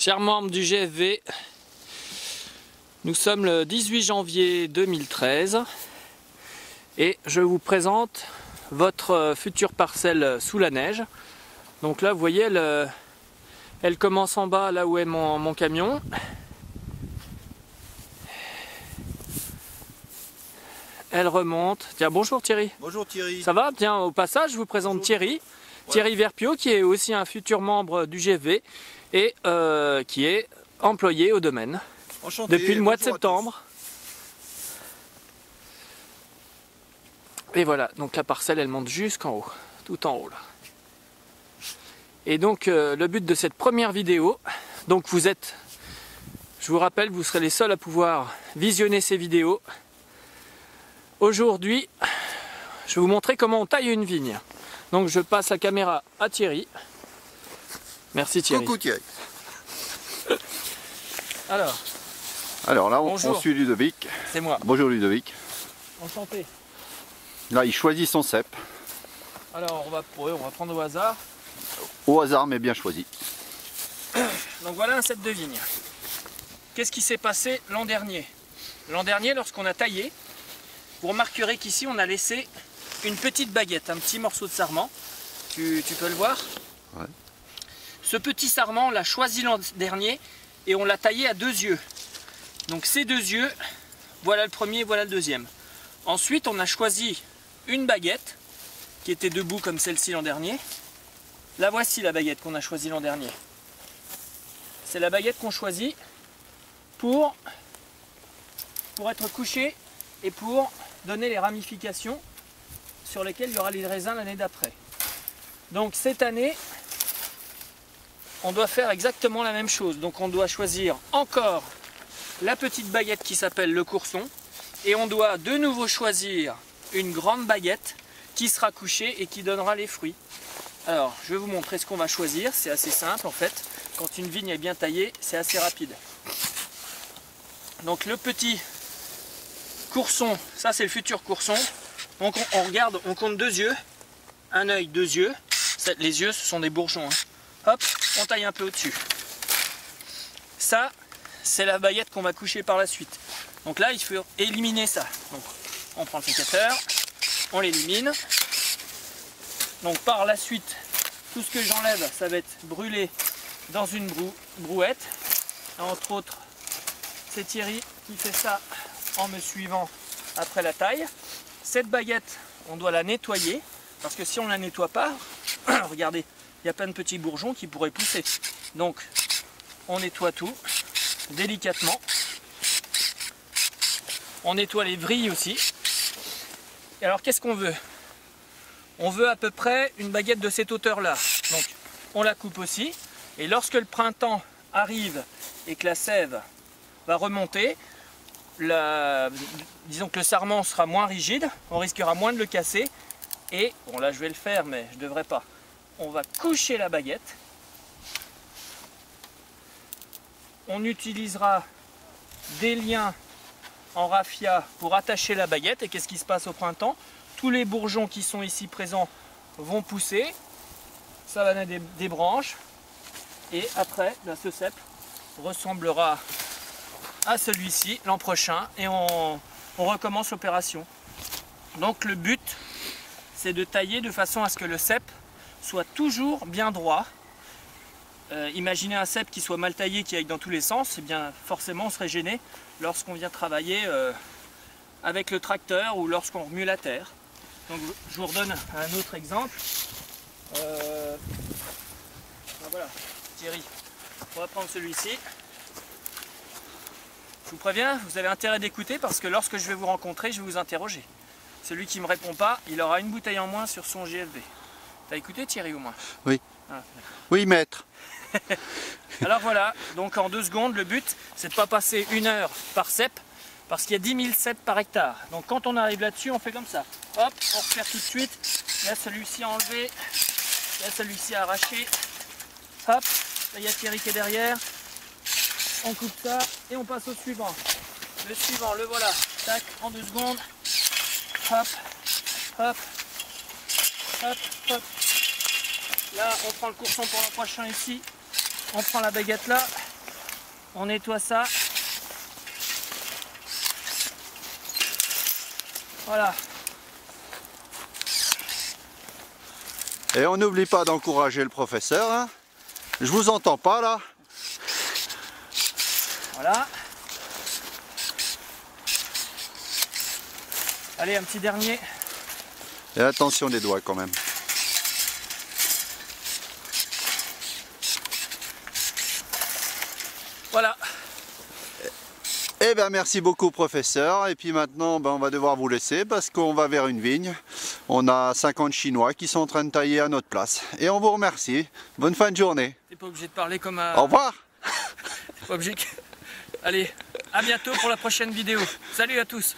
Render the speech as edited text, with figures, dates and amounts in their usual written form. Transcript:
Chers membres du GFV, nous sommes le 18 janvier 2013 et je vous présente votre future parcelle sous la neige. Donc là, vous voyez, elle commence en bas, là où est mon camion. Elle remonte. Tiens, bonjour Thierry. Bonjour Thierry. Ça va? Tiens, au passage, je vous présente bonjour. Thierry. Thierry Verpiot, qui est aussi un futur membre du GFV et qui est employé au domaine. Enchanté. Depuis le mois de septembre. Et voilà, donc la parcelle, elle monte jusqu'en haut, tout en haut là. Et donc le but de cette première vidéo, donc vous êtes, je vous rappelle, vous serez les seuls à pouvoir visionner ces vidéos. Aujourd'hui, je vais vous montrer comment on taille une vigne. Donc je passe la caméra à Thierry. Merci Thierry. Coucou Thierry. Alors là, on suit Ludovic. C'est moi. Bonjour Ludovic. Enchanté. Là, il choisit son cep. Alors, on va prendre au hasard. Au hasard, mais bien choisi. Donc voilà un cep de vigne. Qu'est-ce qui s'est passé l'an dernier? L'an dernier, lorsqu'on a taillé, vous remarquerez qu'ici, on a laissé une petite baguette, un petit morceau de sarment. Tu peux le voir? Ouais. Ce petit sarment, on l'a choisi l'an dernier et on l'a taillé à 2 yeux. Donc ces 2 yeux, voilà le premier, voilà le deuxième. Ensuite, on a choisi une baguette qui était debout comme celle-ci l'an dernier. La voici la baguette qu'on a choisie l'an dernier. C'est la baguette qu'on choisit pour être couchée et pour donner les ramifications sur lesquelles il y aura les raisins l'année d'après. Donc cette année, on doit faire exactement la même chose. Donc on doit choisir encore la petite baguette qui s'appelle le courson et on doit de nouveau choisir une grande baguette qui sera couchée et qui donnera les fruits. Alors je vais vous montrer ce qu'on va choisir, c'est assez simple en fait. Quand une vigne est bien taillée, c'est assez rapide. Donc le petit courson, ça c'est le futur courson. Donc on regarde, on compte 2 yeux, un œil, 2 yeux. Les yeux ce sont des bourgeons. Hop, on taille un peu au-dessus. Ça, c'est la baguette qu'on va coucher par la suite. Donc là, il faut éliminer ça. Donc, on prend le sécateur, on l'élimine. Donc par la suite, tout ce que j'enlève, ça va être brûlé dans une brouette. Entre autres, c'est Thierry qui fait ça en me suivant après la taille. Cette baguette, on doit la nettoyer, parce que si on ne la nettoie pas, regardez, il y a plein de petits bourgeons qui pourraient pousser. Donc, on nettoie tout, délicatement. On nettoie les vrilles aussi. Et alors, qu'est-ce qu'on veut? On veut à peu près une baguette de cette hauteur-là. Donc, on la coupe aussi. Et lorsque le printemps arrive et que la sève va remonter, disons que le sarment sera moins rigide, on risquera moins de le casser. Et, bon là je vais le faire, mais je ne devrais pas. On va coucher la baguette. On utilisera des liens en raffia pour attacher la baguette. Et qu'est-ce qui se passe au printemps? Tous les bourgeons qui sont ici présents vont pousser. Ça va donner des branches. Et après, ce cep ressemblera à celui-ci l'an prochain. Et on recommence l'opération. Donc le but, c'est de tailler de façon à ce que le cep soit toujours bien droit. Imaginez un cep qui soit mal taillé, qui aille dans tous les sens, et bien forcément on serait gêné lorsqu'on vient travailler avec le tracteur ou lorsqu'on remue la terre. Donc je vous redonne un autre exemple. Voilà, Thierry, on va prendre celui-ci. Je vous préviens, vous avez intérêt d'écouter parce que lorsque je vais vous rencontrer, je vais vous interroger. Celui qui ne me répond pas, il aura une bouteille en moins sur son GFV. T'as écouté Thierry au moins? Oui. Ah, oui maître. Alors voilà, donc en 2 secondes, le but c'est de ne pas passer 1 heure par cep parce qu'il y a 10 000 ceps par hectare. Donc quand on arrive là-dessus, on fait comme ça. Hop, on repère tout de suite. Il y a celui-ci à enlever, il y a celui-ci à arracher. Hop, là il y a Thierry qui est derrière. On coupe ça et on passe au suivant. Le suivant, le voilà. Tac, en 2 secondes. Hop, hop, hop, hop. Là, on prend le courson pour l'an prochain ici. On prend la baguette là. On nettoie ça. Voilà. Et on n'oublie pas d'encourager le professeur. Hein. Je vous entends pas là. Voilà. Allez, un petit dernier. Et attention les doigts quand même. Voilà. Eh bien merci beaucoup professeur. Et puis maintenant on va devoir vous laisser parce qu'on va vers une vigne. On a 50 Chinois qui sont en train de tailler à notre place. Et on vous remercie. Bonne fin de journée. T'es pas obligé de parler comme un... Au revoir. T'es pas obligé. Allez, à bientôt pour la prochaine vidéo. Salut à tous.